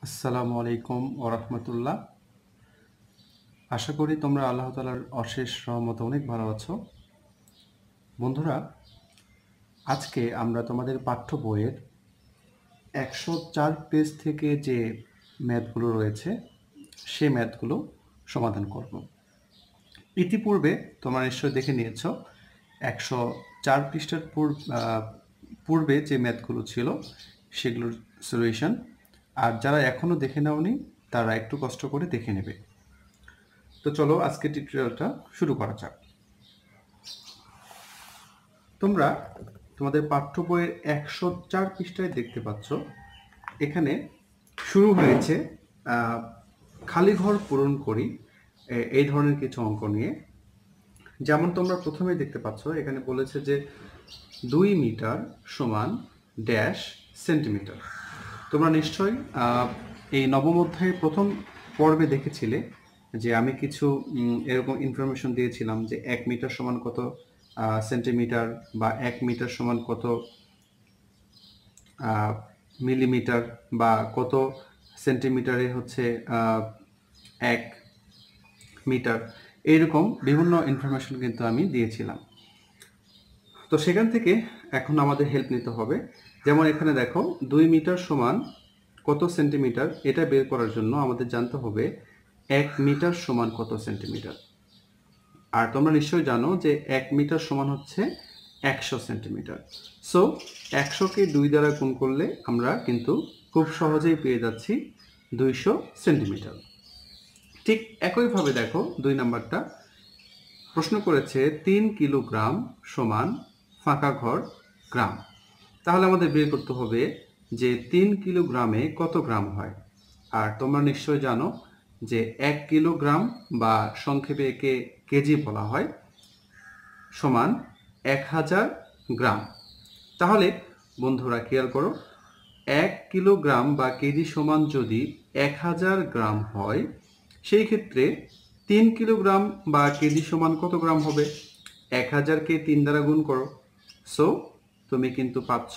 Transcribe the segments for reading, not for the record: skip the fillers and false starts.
আসসালামু আলাইকুম ওয়া রাহমাতুল্লাহ। আশা করি তোমরা আল্লাহ তাআলার অশেষ রহমতে অনেক ভালো আছো। বন্ধুরা, আজকে আমরা তোমাদের পাঠ্য বইয়ের ১০৪ পেজ থেকে যে ম্যাথগুলো রয়েছে, সেই ম্যাথগুলো সমাধান করব। ইতিপূর্বে তোমরা নিশ্চয়ই দেখে নিয়েছো ১০৪ পৃষ্ঠার পূর্বে যে ম্যাথগুলো ছিল সেগুলোর সলিউশন। আর যারা এখনও দেখে নাওনি তারা একটু কষ্ট করে দেখে নেবে। তো চলো আজকে টিউটোরিয়ালটা শুরু করা যাক। তোমরা তোমাদের পাঠ্য বইয়ের ১০৪ পৃষ্ঠায় দেখতে পাচ্ছ, এখানে শুরু হয়েছে খালি ঘর পূরণ করি এই ধরনের কিছু অঙ্ক নিয়ে। যেমন তোমরা প্রথমেই দেখতে পাচ্ছ, এখানে বলেছে যে ২ মিটার সমান ড্যাশ সেন্টিমিটার। তোমরা নিশ্চয়ই এই নবম অধ্যায়ের প্রথম পর্বে দেখেছিলে যে আমি কিছু এরকম ইনফরমেশন দিয়েছিলাম যে ১ মিটার সমান কত সেন্টিমিটার, বা ১ মিটার সমান কত মিলিমিটার, বা কত সেন্টিমিটারে হচ্ছে ১ মিটার, এইরকম বিভিন্ন ইনফরমেশন কিন্তু আমি দিয়েছিলাম। তো সেখান থেকে এখন আমাদের হেল্প নিতে হবে। যেমন এখানে দেখো ২ মিটার সমান কত সেন্টিমিটার, এটা বের করার জন্য আমাদের জানতে হবে ১ মিটার সমান কত সেন্টিমিটার। আর তোমরা নিশ্চয়ই জানো যে ১ মিটার সমান হচ্ছে ১০০ সেন্টিমিটার। সো ১০০কে ২ দ্বারা গুণ করলে আমরা কিন্তু খুব সহজেই পেয়ে যাচ্ছি ২০০ সেন্টিমিটার। ঠিক একইভাবে দেখো ২ নাম্বারটা প্রশ্ন করেছে ৩ কিলোগ্রাম সমান ফাঁকা ঘর গ্রাম। তাহলে আমাদের বের করতে হবে যে ৩ কিলোগ্রামে কত গ্রাম হয়। আর তোমরা নিশ্চয় জানো যে ১ কিলোগ্রাম, বা সংক্ষেপে একে কেজি বলা হয়, সমান ১০০০ গ্রাম। তাহলে বন্ধুরা খেয়াল করো, ১ কিলোগ্রাম বা কেজি সমান যদি ১০০০ গ্রাম হয়, সেই ক্ষেত্রে ৩ কিলোগ্রাম বা কেজি সমান কত গ্রাম হবে? ১০০০কে ৩ দ্বারা গুণ করো। সো তুমি কিন্তু পাচ্ছ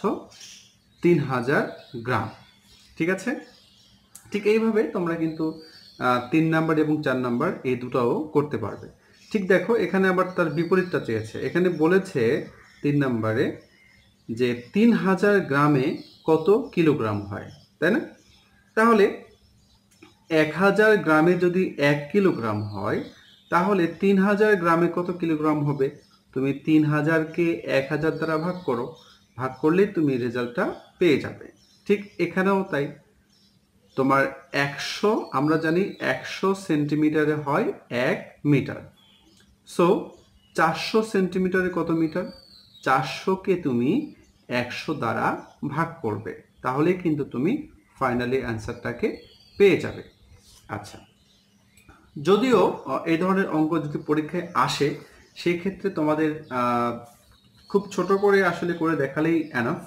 ৩০০০ গ্রাম। ঠিক আছে? ঠিক এইভাবে তোমরা কিন্তু ৩ নাম্বার এবং ৪ নাম্বার এই দুটাও করতে পারবে। ঠিক দেখো, এখানে আবার তার বিপরীতটা চেয়েছে। এখানে বলেছে ৩ নাম্বারে যে ৩০০০ গ্রামে কত কিলোগ্রাম হয়, তাই না? তাহলে ১০০০ গ্রামে যদি ১ কিলোগ্রাম হয়, তাহলে ৩০০০ গ্রামে কত কিলোগ্রাম হবে? তুমি ৩০০০কে ১০০০ দ্বারা ভাগ করো, ভাগ করলেই তুমি রেজাল্টটা পেয়ে যাবে। ঠিক এখানেও তাই। তোমার ১০০, আমরা জানি ১০০ সেন্টিমিটারে হয় ১ মিটার। সো ৪০০ সেন্টিমিটারে কত মিটার? ৪০০কে তুমি ১০০ দ্বারা ভাগ করবে, তাহলে কিন্তু তুমি ফাইনালি অ্যান্সারটাকে পেয়ে যাবে। আচ্ছা, যদিও এই ধরনের অঙ্ক যদি পরীক্ষায় আসে, সেই ক্ষেত্রে তোমাদের খুব ছোট করে আসলে করে দেখালেই এনাফ।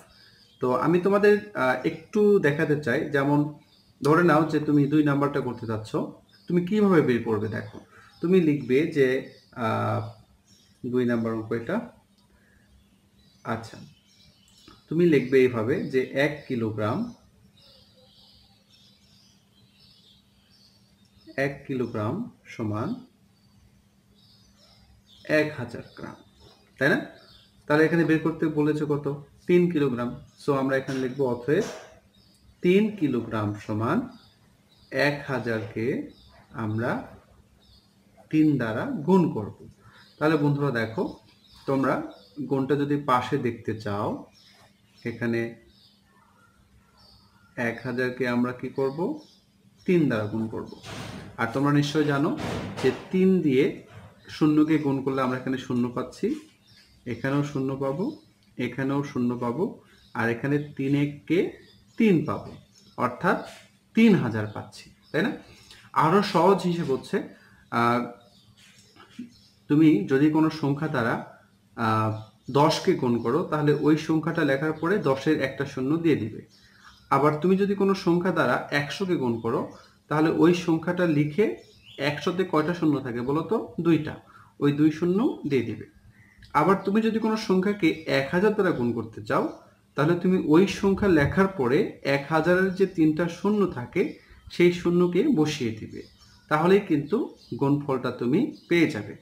তো আমি তোমাদের একটু দেখাতে চাই। যেমন ধরে নাও যে তুমি ২ নাম্বারটা করতে চাচ্ছ, তুমি কিভাবে বের করবে দেখো। তুমি লিখবে যে ২ নাম্বার অঙ্ক এটা। আচ্ছা, তুমি লিখবে এইভাবে যে ১ কিলোগ্রাম ১ কিলোগ্রাম সমান ১০০০ গ্রাম, তাই না? তাহলে এখানে বের করতে বলেছে কত? ৩ কিলোগ্রাম। সো আমরা এখানে লিখবো অতএব ৩ কিলোগ্রাম সমান ১০০০কে আমরা ৩ দ্বারা গুণ করব। তাহলে বন্ধুরা দেখো, তোমরা গুণটা যদি পাশে দেখতে চাও, এখানে ১০০০কে আমরা কি করব? ৩ দ্বারা গুণ করব। আর তোমরা নিশ্চয় জানো যে ৩ দিয়ে শূন্যকে গুণ করলে আমরা এখানে শূন্য পাচ্ছি, এখানেও শূন্য পাবো, এখানেও শূন্য পাবো, আর এখানে ৩-কে ৩ পাবো, অর্থাৎ ৩০০০ পাচ্ছি, তাই না? আরো সহজ হিসেব হচ্ছে, তুমি যদি কোনো সংখ্যা দ্বারা ১০কে গুণ করো, তাহলে ওই সংখ্যাটা লেখার পরে ১০-এর একটা শূন্য দিয়ে দিবে। আবার তুমি যদি কোনো সংখ্যা দ্বারা ১০০কে গুণ করো, তাহলে ওই সংখ্যাটা লিখে ১০০তে কয়টা শূন্য থাকে বলো তো? ২টা, ওই ২ শূন্য দিয়ে দিবে। আবার তুমি যদি কোনো সংখ্যাকে ১০০০ দ্বারা গুণ করতে চাও, তাহলে তুমি ওই সংখ্যা লেখার পরে ১০০০-এর যে ৩টা শূন্য থাকে সেই শূন্যকে বসিয়ে দিবে, তাহলেই কিন্তু গুণফলটা তুমি পেয়ে যাবে।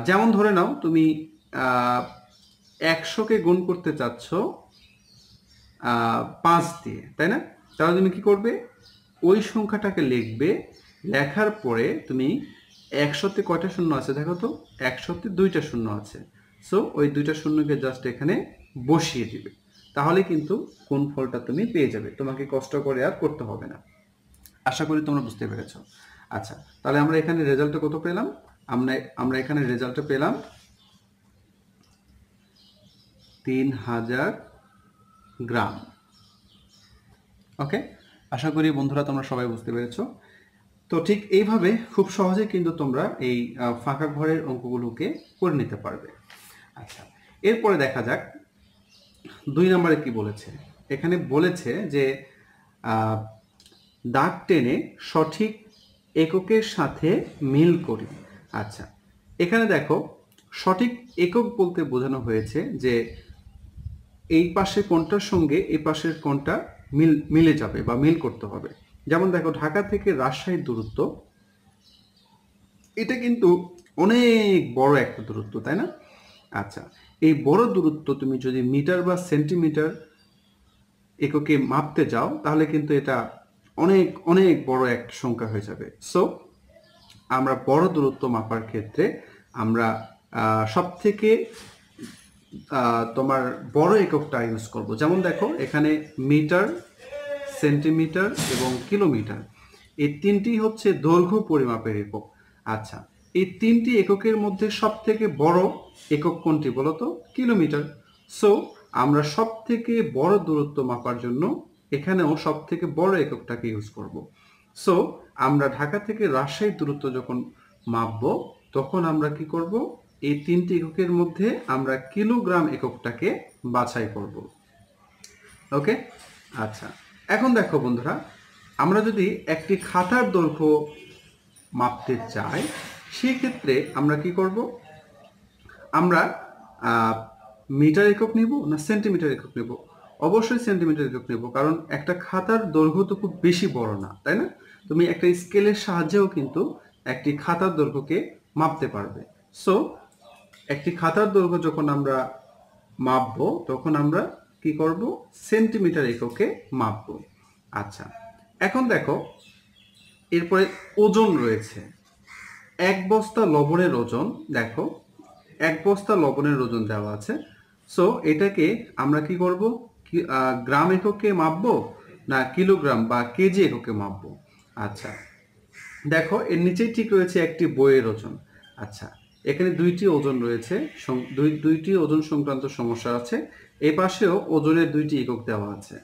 যেমন ধরে নাও তুমি 100কে গুণ করতে চাচ্ছ 5 দিয়ে, তাই না? তাহলে তুমি কি করবে, ওই সংখ্যাটাকে লিখবে, লেখার পরে তুমি 100তে কয়টা শূন্য আছে দেখো তো, 100তে 2টা শূন্য আছে। সো ওই 2টা শূন্যকে জাস্ট এখানে বসিয়ে দিবে, তাহলে কিন্তু গুণফলটা তুমি পেয়ে যাবে, তোমাকে কষ্ট করে আর করতে হবে না। আশা করি তোমরা বুঝতে পেরেছো। আচ্ছা, তাহলে আমরা এখানে রেজাল্টটা কত পেলাম? আমরা এখানে রেজাল্টটা পেলাম 3000 গ্রাম। ওকে, আশা করি বন্ধুরা তোমরা সবাই বুঝতে পেরেছো। তো ঠিক এইভাবে খুব সহজে কিন্তু তোমরা এই ফাঁকা ঘরের অঙ্কগুলোকে করে নিতে পারবে। আচ্ছা, এরপরে দেখা যাক 2 নম্বরে কি বলেছে। এখানে বলেছে যে দাগ টেনে সঠিক এককের সাথে মিল করি। আচ্ছা, এখানে দেখো সঠিক একক বলতে বোঝানো হয়েছে যে এই পাশে কোণটার সঙ্গে এই পাশের কোণটা মিলে যাবে বা মিল করতে হবে। যেমন দেখো ঢাকা থেকে রাজশাহীর দূরত্ব, এটা কিন্তু অনেক বড় একটা দূরত্ব, তাই না? আচ্ছা, এই বড় দূরত্ব তুমি যদি মিটার বা সেন্টিমিটার এককে মাপতে যাও তাহলে কিন্তু এটা অনেক অনেক বড় এক সংখ্যা হয়ে যাবে। সো আমরা বড় দূরত্ব মাপার ক্ষেত্রে আমরা সব থেকে তোমার বড় এককটা ইউজ করব। যেমন দেখো এখানে মিটার, সেন্টিমিটার এবং কিলোমিটার, এই তিনটি হচ্ছে দৈর্ঘ্য পরিমাপের একক। আচ্ছা, এই তিনটি এককের মধ্যে সব থেকে বড় একক কোনটি বলো তো? কিলোমিটার। সো আমরা সব থেকে বড় দূরত্ব মাপার জন্য এখানেও সব থেকে বড় এককটাকে ইউজ করব। সো আমরা ঢাকা থেকে রাজশাহীর দূরত্ব যখন মাপবো তখন আমরা কি করব, এই তিনটি এককের মধ্যে আমরা কিলোগ্রাম এককটাকে বাছাই করব। ওকে, আচ্ছা, এখন দেখো বন্ধুরা, আমরা যদি একটি খাতার দৈর্ঘ্য মাপতে চাই সেক্ষেত্রে আমরা কি করব, আমরা মিটার একক নিব না সেন্টিমিটার একক নেব? অবশ্যই সেন্টিমিটার একক নেব, কারণ একটা খাতার দৈর্ঘ্য তো খুব বেশি বড় না, তাই না? তুমি একটা স্কেলের সাহায্যেও কিন্তু একটি খাতার দৈর্ঘ্যকে মাপতে পারবে। সো একটি খাতার দৈর্ঘ্য যখন আমরা মাপবো তখন আমরা কি করব, সেন্টিমিটার এককে মাপবো। আচ্ছা, এখন দেখো এরপরে ওজন রয়েছে। এক বস্তা লবণের ওজন, দেখো এক বস্তা লবণের ওজন দেওয়া আছে। সো এটাকে আমরা কি করব, গ্রাম এককে মাপবো না কিলোগ্রাম বা কেজি এককে মাপবো? আচ্ছা, দেখো এর নিচেই ঠিক রয়েছে একটি বইয়ের ওজন। আচ্ছা, এখানে দুইটি ওজন রয়েছে, দুইটি ওজন সংক্রান্ত সমস্যা আছে। এই পাশেও ওজনের দুইটি একক দেওয়া আছে।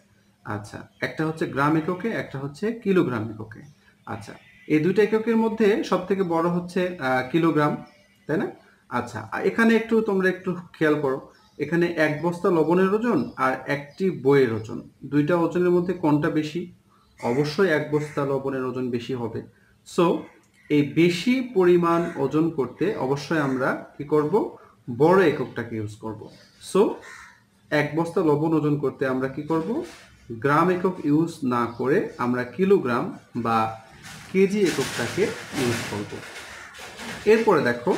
আচ্ছা, একটা হচ্ছে গ্রাম এককে, একটা হচ্ছে কিলোগ্রাম এককে। আচ্ছা, এই দুইটা এককের মধ্যে সব থেকে বড় হচ্ছে কিলোগ্রাম, তাই না? আচ্ছা, এখানে তোমরা একটু খেয়াল করো, এখানে এক বস্তা লবণের ওজন আর একটি বইয়ের ওজন, দুইটা ওজনের মধ্যে কোনটা বেশি? অবশ্যই এক বস্তা লবণের ওজন বেশি হবে। সো এই বেশি পরিমাণ ওজন করতে অবশ্যই আমরা কি করব, বড় এককটাকে ইউজ করব। সো এক বস্তা লবণ ওজন করতে আমরা কি করব, গ্রাম একক ইউজ না করে আমরা কিলোগ্রাম বা কেজি এককটাকে ইউজ করব। এরপরে দেখো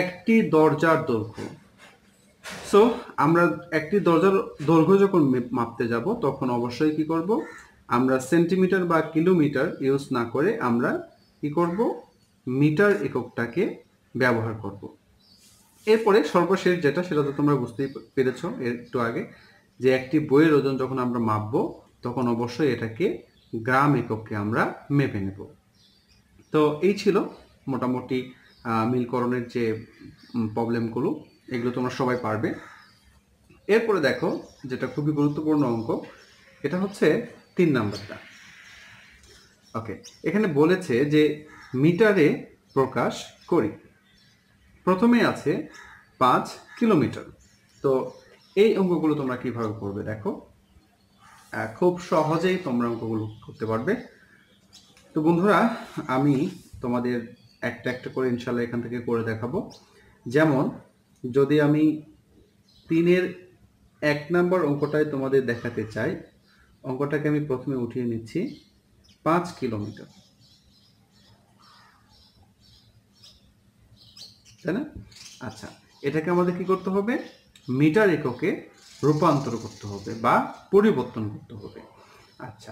একটি দরজার দৈর্ঘ্য। সো আমরা একটি দরজার দৈর্ঘ্য যখন মাপতে যাব তখন অবশ্যই কি করব, আমরা সেন্টিমিটার বা কিলোমিটার ইউজ না করে আমরা কি করব, মিটার এককটাকে ব্যবহার করব। এরপরে সর্বশেষ যেটা, সেটা তো তোমরা বুঝতেই পেরেছো একটু আগে, যে একটি বইয়ের ওজন যখন আমরা মাপবো তখন অবশ্যই এটাকে গ্রাম এককে আমরা মেপে নেব। তো এই ছিল মোটামুটি মিলকরণের যে প্রবলেমগুলো, এগুলো তোমরা সবাই পারবে। এরপরে দেখো যেটা খুবই গুরুত্বপূর্ণ অঙ্ক, এটা হচ্ছে 3 নাম্বারটা। ওকে, এখানে বলেছে যে মিটারে প্রকাশ করি। প্রথমে আছে 5 কিলোমিটার। তো এই অঙ্কগুলো তোমরা কিভাবে করবে দেখো, খুব সহজেই তোমরা অঙ্কগুলো করতে পারবে। তো বন্ধুরা, আমি তোমাদের একটা একটা করে ইনশাল্লাহ এখান থেকে করে দেখাবো। যেমন যদি আমি 3-এর 1 নম্বর অঙ্কটাই তোমাদের দেখাতে চাই, অঙ্কটাকে আমি প্রথমে উঠিয়ে নিচ্ছি। 5 কিলোমিটার, তাই না? আচ্ছা, এটাকে আমাদের কি করতে হবে? মিটার এককে রূপান্তর করতে হবে বা পরিবর্তন করতে হবে। আচ্ছা,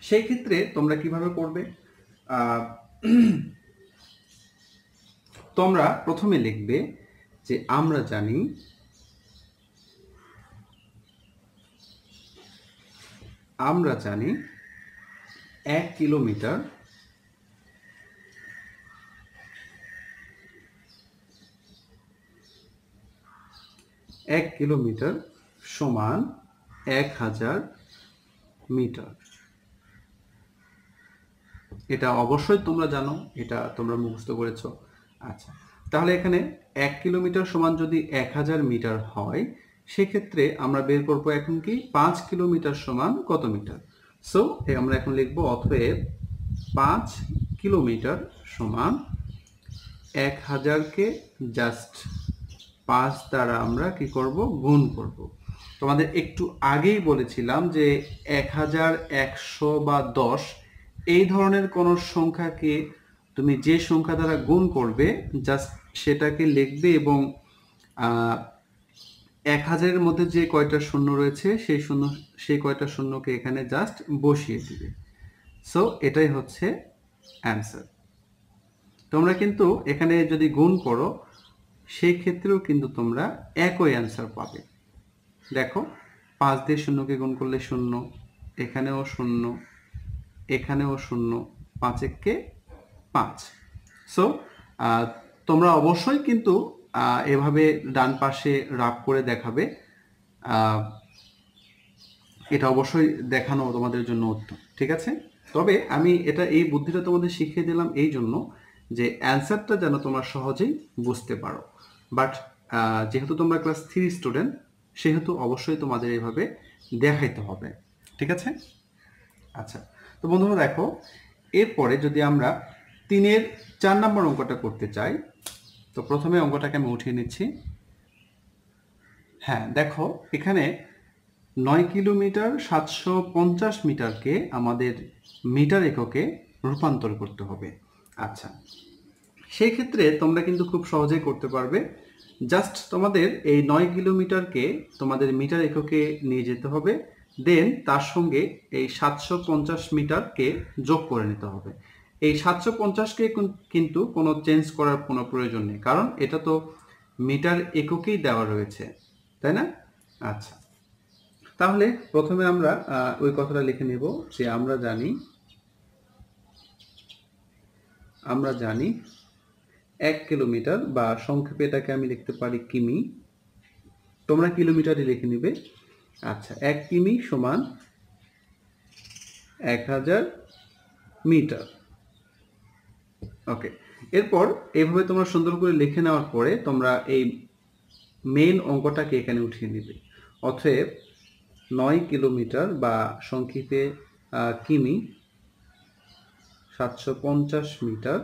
সেই ক্ষেত্রে তোমরা কিভাবে করবে? তোমরা প্রথমে লিখবে যে আমরা জানি এক কিলোমিটার সমান 1000 মিটার। এটা অবশ্যই তোমরা জানো, এটা তোমরা মুখস্থ করেছো। আচ্ছা, তাহলে এখানে 1 কিলোমিটার সমান যদি 1000 মিটার হয়, সেক্ষেত্রে আমরা বের করবো এখন কি 5 কিলোমিটার সমান কত মিটার। সো আমরা এখন লিখবো অতএব 5 কিলোমিটার সমান 1000কে জাস্ট 5 দ্বারা আমরা কি করব? গুণ করব। তোমাদের একটু আগেই বলেছিলাম যে 1000, 100 বা 10 এই ধরনের কোন সংখ্যাকে তুমি যে সংখ্যা দ্বারা গুণ করবে জাস্ট সেটাকে লিখবে এবং 1000-এর মধ্যে যে কয়টা শূন্য রয়েছে সেই কয়টা শূন্যকে এখানে জাস্ট বসিয়ে দিবে। সো এটাই হচ্ছে অ্যান্সার। তোমরা কিন্তু এখানে যদি গুণ করো সেই ক্ষেত্রেও কিন্তু তোমরা একই অ্যান্সার পাবে। দেখো, 5 দিয়ে শূন্যকে গুণ করলে 0, এখানেও 0, এখানেও 0, 5 একে 5। সো তোমরা অবশ্যই কিন্তু এভাবে ডান পাশে রাফ করে দেখাবে। এটা অবশ্যই দেখানো তোমাদের জন্য উত্তম, ঠিক আছে? তবে আমি এই বুদ্ধিটা তোমাদের শিখিয়ে দিলাম এই জন্য যে অ্যান্সারটা যেন তোমরা সহজেই বুঝতে পারো। বাট যেহেতু তোমরা ক্লাস 3 স্টুডেন্ট, সেহেতু অবশ্যই তোমাদের এইভাবে দেখাইতে হবে, ঠিক আছে? আচ্ছা, তো বন্ধুরা দেখো, এরপরে যদি আমরা 3-এর 4 নম্বর অঙ্কটা করতে চাই, তো প্রথমে অঙ্কটাকে আমি উঠিয়ে নিচ্ছি। হ্যাঁ, দেখো এখানে 9 কিলোমিটার 750 মিটারকে আমাদের মিটার এককে রূপান্তর করতে হবে। আচ্ছা, সেই ক্ষেত্রে তোমরা কিন্তু খুব সহজেই করতে পারবে। জাস্ট তোমাদের এই 9 কিলোমিটারকে তোমাদের মিটার এককে নিয়ে যেতে হবে, দেন তার সঙ্গে এই 750 মিটারকে যোগ করে নিতে হবে। এই 750কে কিন্তু কোনো চেঞ্জ করার কোনো প্রয়োজন নেই, কারণ এটা তো মিটার এককেই দেওয়া রয়েছে, তাই না? আচ্ছা, তাহলে প্রথমে আমরা ওই কথাটা লিখে নেব যে আমরা জানি 1 কিলোমিটার, বা সংক্ষেপে এটাকে আমি লিখতে পারি কিমি। তোমরা কিলোমিটারই লিখে নিবে। আচ্ছা, 1 কিমি সমান 1000 মিটার। ওকে, এরপর এইভাবে তোমরা সুন্দর করে লিখে নেওয়ার পরে তোমরা এই মেইন অঙ্কটাকে এখানে উঠিয়ে নিবে। অতএব 9 কিলোমিটার বা সংক্ষেপে কিমি 750 মিটার,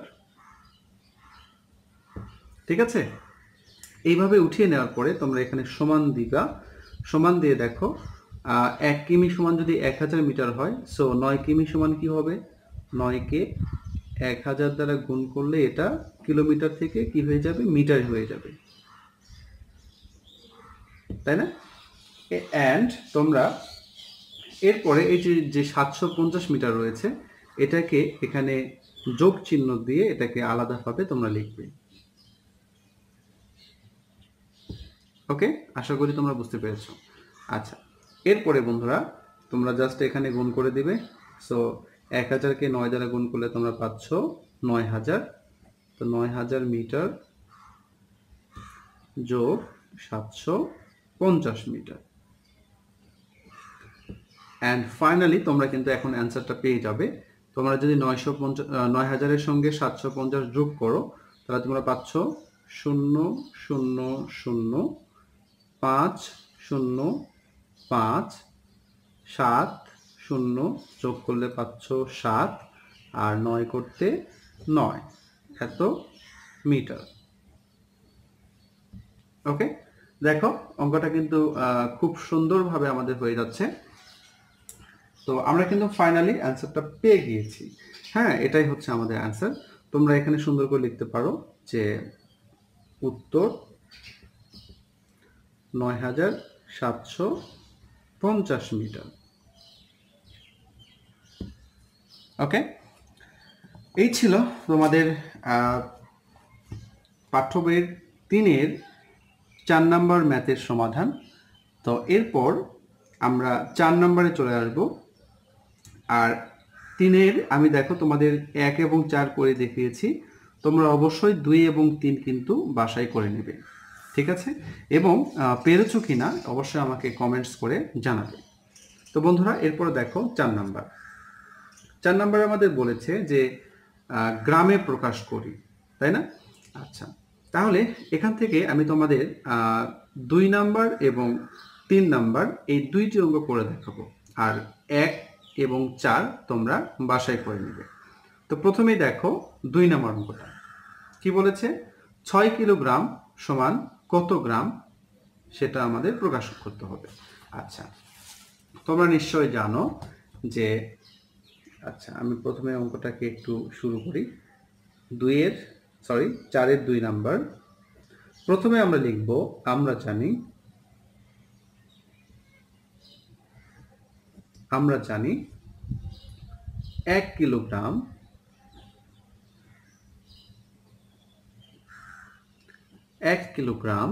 ঠিক আছে? এইভাবে উঠিয়ে নেওয়ার পরে তোমরা এখানে সমান দিবা। সমান দিয়ে দেখো 1 কিমি সমান যদি 1000 মিটার হয়, সো 9 কিমি সমান কি হবে? 9কে 1000 দ্বারা গুণ করলে এটা কিলোমিটার থেকে কি হয়ে যাবে? মিটার হয়ে যাবে, তাই না? অ্যান্ড তোমরা এরপরে এই যে 750 মিটার রয়েছে, এটাকে এখানে যোগ চিহ্ন দিয়ে এটাকে আলাদাভাবে তোমরা লিখবে। ওকে, আশা করি তোমরা বুঝতে পেরেছো। আচ্ছা, এরপরে বন্ধুরা তোমরা জাস্ট এখানে গুণ করে দিবে। সো 1000কে 9 দ্বারা গুণ করলে তোমরা পাচ্ছ 9000। তো 9000 মিটার যোগ 750 মিটার। অ্যান্ড ফাইনালি তোমরা কিন্তু এখন অ্যান্সারটা পেয়ে যাবে। তোমরা যদি 9000-এর সঙ্গে 750 যোগ করো, তাহলে তোমরা পাচ্ছ 0005057 যোগ করলে পাচ্ছ 7, আর 9 করতে 9, এত মিটার। ওকে, দেখো অঙ্কটা কিন্তু খুব সুন্দরভাবে আমাদের হয়ে যাচ্ছে। তো তো আমরা কিন্তু ফাইনালি অ্যান্সারটা পেয়ে গিয়েছি। হ্যাঁ, এটাই হচ্ছে আমাদের অ্যান্সার। তোমরা এখানে সুন্দর করে লিখতে পারো যে উত্তর ৯,৭৫০ মিটার। ওকে, এই ছিল তোমাদের পাঠ্য বইয়ের ৩-এর ৪ নম্বর ম্যাথের সমাধান। তো এরপর আমরা ৪ নম্বরে চলে আসব। আর ৩-এর আমি দেখো তোমাদের ১ এবং ৪ করে দেখিয়েছি, তোমরা অবশ্যই ২ এবং ৩ কিন্তু বাসায় করে নেবে, ঠিক আছে? এবং পেরেছো কিনা অবশ্যই আমাকে কমেন্টস করে জানাবে। তো বন্ধুরা, এরপরে দেখো ৪ নাম্বার। ৪ নাম্বারে আমাদের বলেছে যে গ্রামে প্রকাশ করি, তাই না? আচ্ছা, তাহলে এখান থেকে আমি তোমাদের ২ নাম্বার এবং ৩ নাম্বার এই দুইটি অঙ্ক করে দেখাবো, আর ১ এবং ৪ তোমরা বাসায় করে নেবে। তো প্রথমেই দেখো ২ নাম্বার অঙ্কটা কি বলেছে, ৬ কিলোগ্রাম সমান কত গ্রাম, সেটা আমাদের প্রকাশ করতে হবে। আচ্ছা, তোমরা নিশ্চয় জানো যে, আচ্ছা আমি প্রথমে অঙ্কটাকে একটু শুরু করি। ৪-এর ২ নাম্বার। প্রথমে আমরা লিখব আমরা জানি ১ কিলোগ্রাম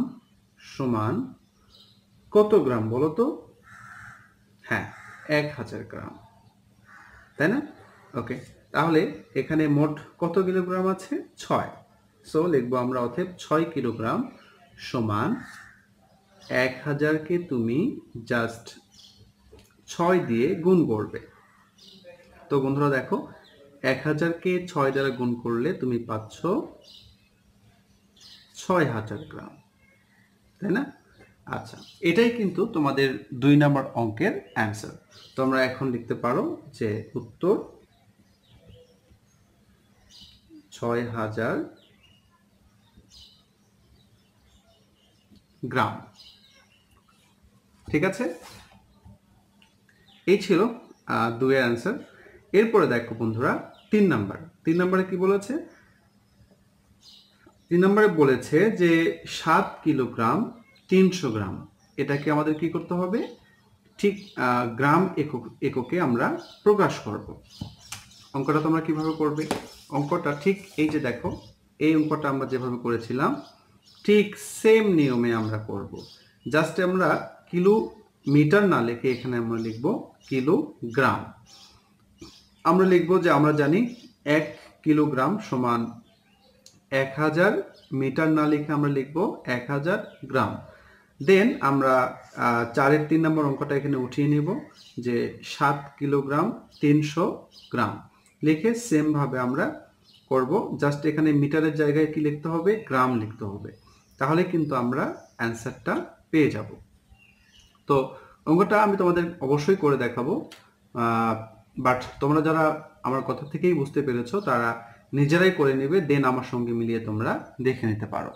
সমান কত গ্রাম বলো তো? হ্যাঁ, ১,০০০ গ্রাম, তাই না? ওকে, তাহলে এখানে মোট কত কিলোগ্রাম আছে? ৬। সো লিখবো আমরা অতএব ৬ কিলোগ্রাম সমান ১,০০০কে তুমি জাস্ট ৬ দিয়ে গুণ করবে। তো বন্ধুরা দেখো, ১,০০০কে ৬ দ্বারা গুণ করলে তুমি পাচ্ছ ৬,০০০ গ্রাম, তাই না? আচ্ছা, এটাই কিন্তু তোমাদের ২ নম্বর অঙ্কের অ্যান্সার। তোমরা এখন লিখতে পারো যে উত্তর ৬,০০০ গ্রাম, ঠিক আছে? এই ছিল ২ এর অ্যান্সার। এরপরে দেখো বন্ধুরা ৩ নাম্বার। ৩ নাম্বারে কি বলেছে? ৩ নম্বরে বলেছে যে ৭ কিলোগ্রাম ৩০০ গ্রাম। এটাকে আমাদের কি করতে হবে? ঠিক গ্রাম এককে আমরা প্রকাশ করব। অঙ্কটা তোমরা কিভাবে করবে? অঙ্কটা ঠিক এই যে দেখো, এই অঙ্কটা আমরা যেভাবে করেছিলাম ঠিক সেম নিয়মে আমরা করব। জাস্ট আমরা কিলোমিটার না লিখে এখানে আমরা লিখব কিলোগ্রাম। আমরা লিখব যে আমরা জানি ১ কিলোগ্রাম সমান ১,০০০ মিটার না লিখে আমরা লিখব ১,০০০ গ্রাম। দেন আমরা ৪-এর ৩ নম্বর অঙ্কটা এখানে উঠিয়ে নেব যে ৭ কিলোগ্রাম ৩০০ গ্রাম লিখে সেম ভাবে আমরা করব। জাস্ট এখানে মিটারের জায়গায় কি লিখতে হবে? গ্রাম লিখতে হবে। তাহলে কিন্তু আমরা অ্যান্সারটা পেয়ে যাব। তো অঙ্কটা আমি তোমাদের অবশ্যই করে দেখাবো, বাট তোমরা যারা আমার কথা থেকেই বুঝতে পেরেছো তারা নিজেরাই করে নেবে, দেন আমার সঙ্গে মিলিয়ে তোমরা দেখে নিতে পারো।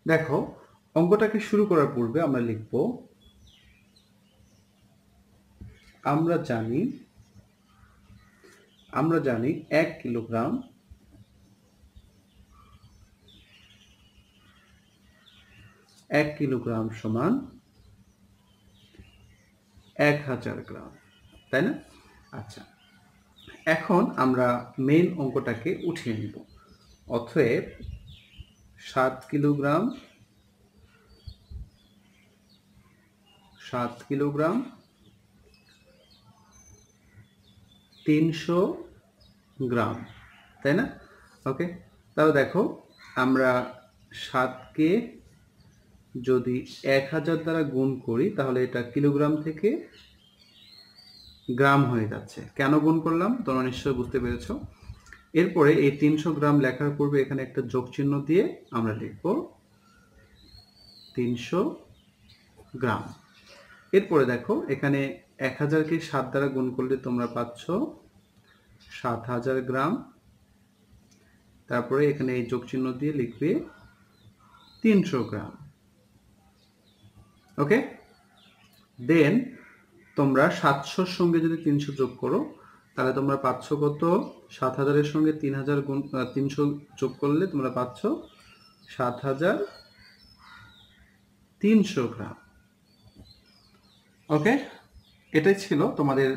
দেখো, অঙ্কটাকে শুরু করার পূর্বে আমরা লিখব আমরা জানি ১ কিলোগ্রাম সমান ১,০০০ গ্রাম, তাই না? আচ্ছা, এখন আমরা মেইন অঙ্কটাকে উঠিয়ে নিব। অতএব ৭ কিলোগ্রাম ৩০০ গ্রাম, তাই না? ওকে, তাহলে দেখো আমরা ৭কে যদি ১,০০০ দ্বারা গুণ করি তাহলে এটা কিলোগ্রাম থেকে গ্রাম হয়ে যাচ্ছে। কেন গুণ করলাম তোমরা নিশ্চয়ই বুঝতে পেরেছো। এরপরে এই ৩০০ গ্রাম লেখার পূর্বে এখানে একটা যোগ চিহ্ন দিয়ে আমরা লিখব ৩০০ গ্রাম। এরপরে দেখো এখানে ১,০০০কে ৭ দ্বারা গুণ করলে তোমরা পাচ্ছ ৭,০০০ গ্রাম। তারপরে এখানে এই যোগ চিহ্ন দিয়ে লিখবে ৩০০ গ্রাম। ওকে, দেন তোমরা 700-র সঙ্গে যদি 300 যোগ করো তাহলে তোমরা পাচ্ছ কত? 7000-এর সঙ্গে 3000 গুণ 300 যোগ করলে তোমরা পাচ্ছ 7300 গ্রাম। ওকে, এটাই ছিল তোমাদের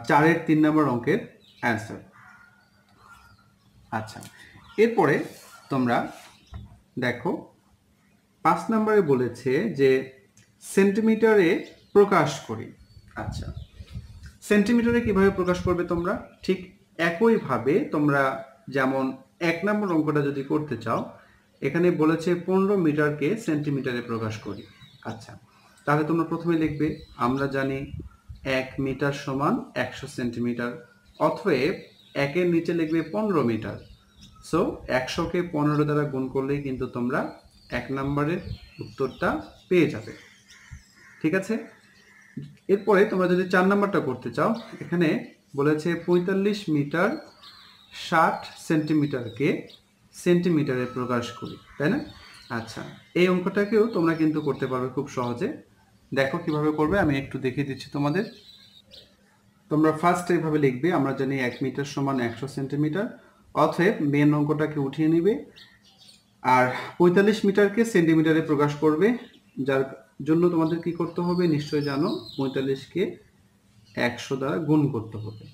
4-এর 3 নম্বর অঙ্কের অ্যান্সার। আচ্ছা, এরপরে তোমরা দেখো 5 নম্বরে বলেছে যে সেন্টিমিটারে প্রকাশ করি। আচ্ছা, সেন্টিমিটারে কিভাবে প্রকাশ করবে তোমরা? ঠিক একইভাবে তোমরা যেমন 1 নম্বর অঙ্কটা যদি করতে চাও, এখানে বলেছে 15 মিটারকে সেন্টিমিটারে প্রকাশ করি। আচ্ছা, তাহলে তোমরা প্রথমে লিখবে, আমরা জানি 1 মিটার সমান 100 সেন্টিমিটার, অতএব 1-এর নিচে লিখবে 15 মিটার। সো 100-কে 15 দ্বারা গুণ করলেই কিন্তু তোমরা 1 নম্বরের উত্তরটা পেয়ে যাবে। ঠিক আছে, এরপরে তোমরা যদি 4 নাম্বারটা করতে চাও, এখানে বলেছে 45 মিটার 60 সেন্টিমিটারকে সেন্টিমিটারে প্রকাশ করি, তাই না? আচ্ছা, এই অঙ্কটাকেও তোমরা কিন্তু করতে পারবে খুব সহজে। দেখো কিভাবে করবে, আমি একটু দেখিয়ে দিচ্ছি তোমাদের। তোমরা ফার্স্ট এইভাবে লিখবে, আমরা জানি 1 মিটার সমান 100 সেন্টিমিটার, অতএব মেন অঙ্কটাকে উঠিয়ে নিবে আর 45 মিটারকে সেন্টিমিটারে প্রকাশ করবে, যার জন্য তোমাদের কি করতে হবে নিশ্চয়ই জানো, 45-কে 100 দ্বারা গুণ করতে হবে।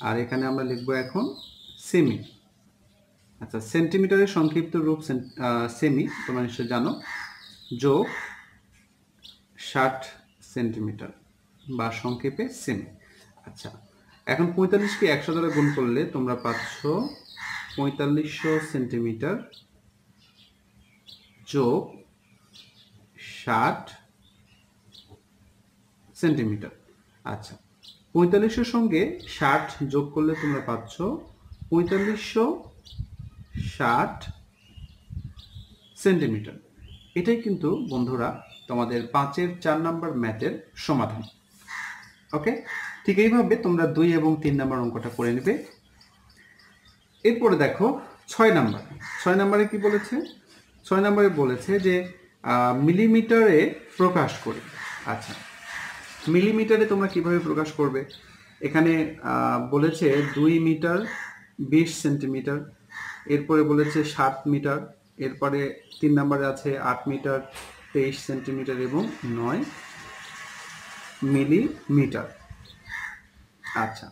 আর এখানে আমরা লিখবো এখন সেমি। আচ্ছা, সেন্টিমিটারের সংক্ষিপ্ত রূপ সেমি তোমরা নিশ্চয়ই জানো, যোগ 60 সেন্টিমিটার বা সংক্ষেপে সেমি। আচ্ছা, এখন 45-কে 100 দ্বারা গুণ করলে তোমরা পাচ্ছ 4500 সেন্টিমিটার যোগ 60 সেন্টিমিটার। আচ্ছা, 4500-এর সঙ্গে 60 যোগ করলে তোমরা পাচ্ছ 4560 সেন্টিমিটার। এটাই কিন্তু বন্ধুরা তোমাদের 5-এর 4 নম্বর ম্যাথের সমাধান। ওকে, ঠিক এইভাবে তোমরা 2 এবং 3 নম্বর অঙ্কটা করে নেবে। এরপরে দেখো 6 নাম্বার। 6 নম্বরে কি বলেছে? 6 নম্বরে বলেছে যে মিলিমিটারে প্রকাশ করি। আচ্ছা, মিলিমিটারে তোমরা কিভাবে প্রকাশ করবে? এখানে বলেছে 2 মিটার 20 সেন্টিমিটার, এরপরে বলেছে 7 মিটার, এরপরে 3 নম্বরে আছে 8 মিটার 23 সেন্টিমিটার এবং 9 মিলিমিটার। আচ্ছা,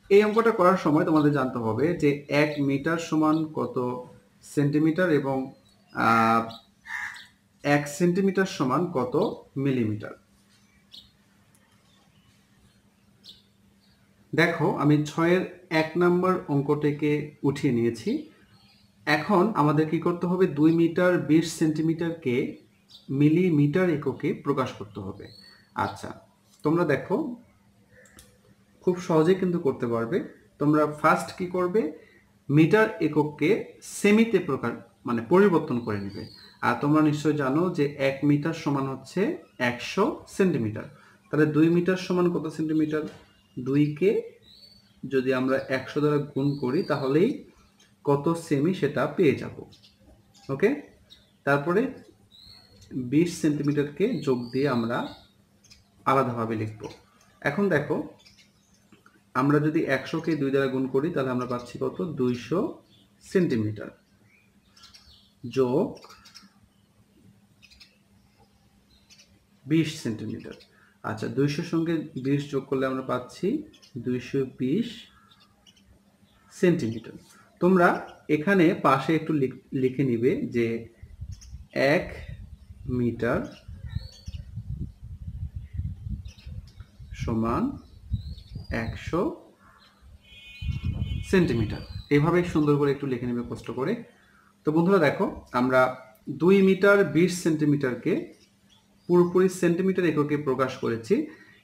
এই অঙ্কটা করার সময় তোমাদের জানতে হবে যে 1 মিটার সমান কত সেন্টিমিটার এবং 1 সেন্টিমিটার সমান কত মিলিমিটার। দেখো, আমি 6-এর 1 নম্বর অঙ্কটাকে উঠিয়ে নিয়েছি। এখন আমাদের কি করতে হবে? 2 মিটার 20 সেন্টিমিটারকে মিলিমিটার এককে প্রকাশ করতে হবে। আচ্ছা, তোমরা দেখো খুব সহজে কিন্তু করতে পারবে। তোমরা ফার্স্ট কি করবে? মিটার এককে সেমিতে পরিবর্তন করে নেবে। আর তোমরা নিশ্চয়ই জানো যে 1 মিটার সমান হচ্ছে 100 সেন্টিমিটার। তাহলে 2 মিটার সমান কত সেন্টিমিটার? 2-কে যদি আমরা 100 দ্বারা গুণ করি তাহলেই কত সেমি সেটা পেয়ে যাব। ওকে, তারপরে 20 সেন্টিমিটারকে যোগ দিয়ে আমরা আলাদাভাবে লিখব। এখন দেখো, আমরা যদি 100-কে 2 দ্বারা গুণ করি তাহলে আমরা পাচ্ছি কত? 200 সেন্টিমিটার যোগ 20 সেন্টিমিটার। আচ্ছা, 200-র সঙ্গে 20 যোগ করলে আমরা পাচ্ছি 220 সেন্টিমিটার। তোমরা এখানে পাশে একটু লিখে নিবে যে 1 মিটার সমান 100 সেন্টিমিটার। এইভাবে সুন্দর করে একটু লিখে নেবে কষ্ট করে। তো বন্ধুরা দেখো, আমরা 2 মিটার 20 সেন্টিমিটারকে পুরোপুরি সেন্টিমিটার এককে প্রকাশ করেছি,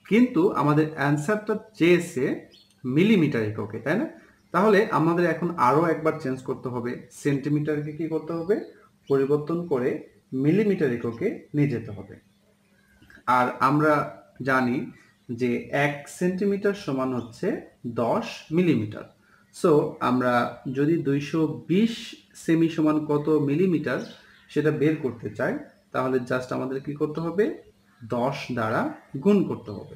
কিন্তু আমাদের অ্যান্সারটা চেয়েছে মিলিমিটার এককে, তাই না? তাহলে আমাদের এখন আরো একবার চেঞ্জ করতে হবে, সেন্টিমিটারকে কি করতে হবে? পরিবর্তন করে মিলিমিটার এককে নিয়ে যেতে হবে। আর আমরা জানি যে 1 সেন্টিমিটার সমান হচ্ছে 10 মিলিমিটার। সো আমরা যদি 220 সেমি সমান কত মিলিমিটার সেটা বের করতে চাই, তাহলে জাস্ট আমাদের কি করতে হবে? 10 দ্বারা গুণ করতে হবে।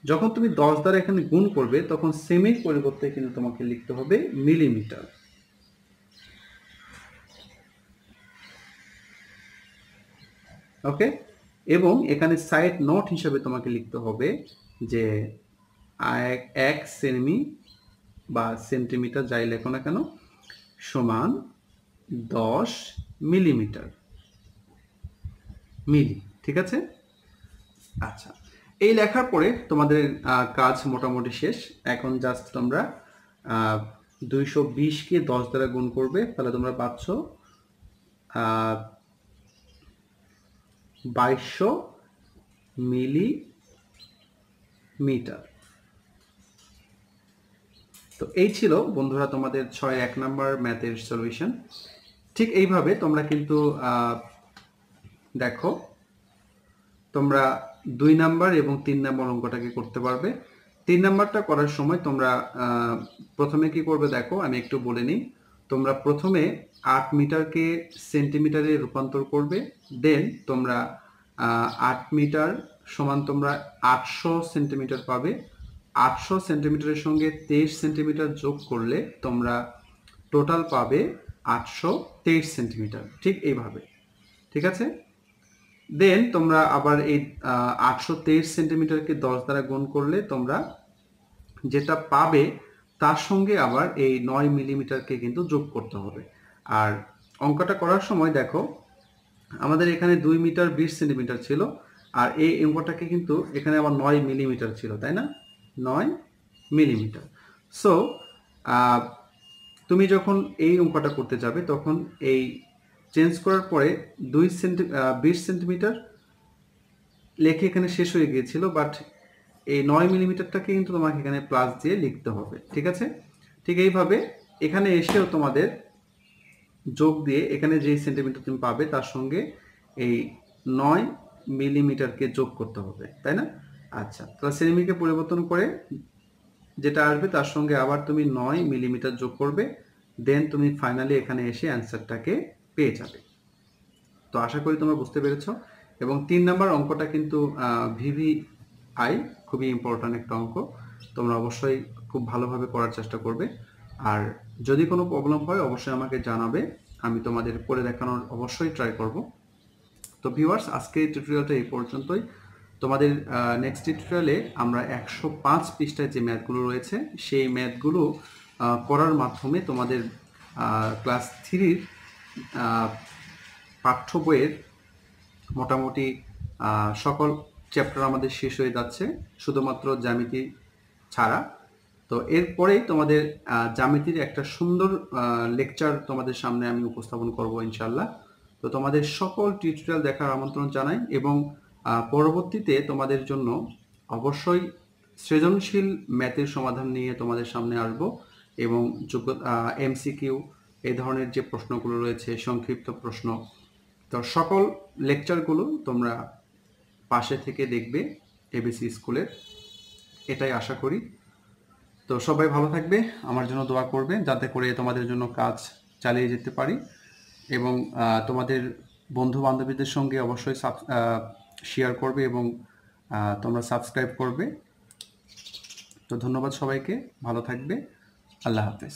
যখন তুমি 10 দ্বারা এখানে গুণ করবে তখন সেমির পরিবর্তে কিন্তু তোমাকে লিখতে হবে মিলিমিটার। ওকে, এবং এখানে সাইড নোট হিসাবে তোমাকে লিখতে হবে যে 1 সেমি বা সেন্টিমিটার যাই লেখো না কেন সমান 10 মিলিমিটার, মিলি। ঠিক আছে? আচ্ছা, এই লেখার পরে তোমাদের কাজ মোটামুটি শেষ। এখন জাস্ট তোমরা 220-কে 10 দ্বারা গুণ করবে, তাহলে তোমরা পাচ্ছ 2200 মিলিমিটার। তো এই ছিল বন্ধুরা তোমাদের 6-1 নম্বর ম্যাথের সলিউশন। ঠিক এইভাবে তোমরা কিন্তু দেখো তোমরা 2 নাম্বার এবং 3 নাম্বার অঙ্কটাকে করতে পারবে। 3 নাম্বারটা করার সময় তোমরা প্রথমে কি করবে দেখো, আমি একটু বলে নিই। তোমরা প্রথমে 8 মিটারকে সেন্টিমিটারে রূপান্তর করবে, দেন তোমরা 8 মিটার সমান তোমরা 800 সেন্টিমিটার পাবে। 800 সেন্টিমিটারের সঙ্গে 23 সেন্টিমিটার যোগ করলে তোমরা টোটাল পাবে 823 সেন্টিমিটার। ঠিক এইভাবে, ঠিক আছে? দেন তোমরা আবার এই 823 সেন্টিমিটারকে 10 দ্বারা গুণ করলে তোমরা যেটা পাবে তার সঙ্গে আবার এই 9 মিলিমিটারকে কিন্তু যোগ করতে হবে। আর অঙ্কটা করার সময় দেখো আমাদের এখানে 2 মিটার 20 সেন্টিমিটার ছিল, আর এই অঙ্কটাকে কিন্তু এখানে আবার 9 মিলিমিটার ছিল, তাই না? 9 মিলিমিটার। সো তুমি যখন এই অঙ্কটা করতে যাবে তখন এই চেঞ্জ করার পরে 20 সেন্টিমিটার লেখে এখানে শেষ হয়ে গিয়েছিল, বাট এই 9 মিলিমিটারটাকে কিন্তু তোমাকে এখানে প্লাস দিয়ে লিখতে হবে। ঠিক আছে? ঠিক এইভাবে এখানে এসেও তোমাদের যোগ দিয়ে এখানে যে সেন্টিমিটার তুমি পাবে তার সঙ্গে এই 9 মিলিমিটারকে যোগ করতে হবে, তাই না? আচ্ছা, তাহলে সেমিকে পরিবর্তন করে যেটা আসবে তার সঙ্গে আবার তুমি 9 মিলিমিটার যোগ করবে, দেন তুমি ফাইনালি এখানে এসে অ্যান্সারটাকে পেয়ে যাবে। তো আশা করি তোমরা বুঝতে পেরেছো। এবং 3 নাম্বার অঙ্কটা কিন্তু ভিভিআই খুবই ইম্পর্ট্যান্ট একটা অঙ্ক, তোমরা অবশ্যই খুব ভালোভাবে করার চেষ্টা করবে। আর যদি কোনো প্রবলেম হয় অবশ্যই আমাকে জানাবে, আমি তোমাদের করে দেখানোর অবশ্যই ট্রাই করব। তো ভিউয়ার্স, আজকের টিউটোরিয়ালটা এই পর্যন্তই। তোমাদের নেক্সট টিউটোরিয়ালে আমরা 105 পৃষ্ঠায় যে ম্যাথগুলো রয়েছে সেই ম্যাথগুলো করার মাধ্যমে তোমাদের ক্লাস 3-র পাঠ্য বইয়ের মোটামুটি সকল চ্যাপ্টার আমাদের শেষ হয়ে যাচ্ছে, শুধুমাত্র জ্যামিতি ছাড়া। তো এরপরেই তোমাদের জ্যামিতির একটা সুন্দর লেকচার তোমাদের সামনে আমি উপস্থাপন করব ইনশাল্লাহ। তো তোমাদের সকল টিউটোরিয়াল দেখার আমন্ত্রণ জানাই, এবং পরবর্তীতে তোমাদের জন্য অবশ্যই সৃজনশীল ম্যাথের সমাধান নিয়ে তোমাদের সামনে আসব, এবং এমসিকিউ এই ধরনের যে প্রশ্নগুলো রয়েছে, সংক্ষিপ্ত প্রশ্ন, তো সকল লেকচারগুলো তোমরা পাশে থেকে দেখবে এবিসি স্কুলের, এটাই আশা করি। তো সবাই ভালো থাকবে, আমার জন্য দোয়া করবে যাতে করে তোমাদের জন্য কাজ চালিয়ে যেতে পারি, এবং তোমাদের বন্ধু বান্ধবীদের সঙ্গে অবশ্যই শেয়ার করবে, এবং তোমরা সাবস্ক্রাইব করবে। তো ধন্যবাদ সবাইকে, ভালো থাকবে, আল্লাহ হাফেজ।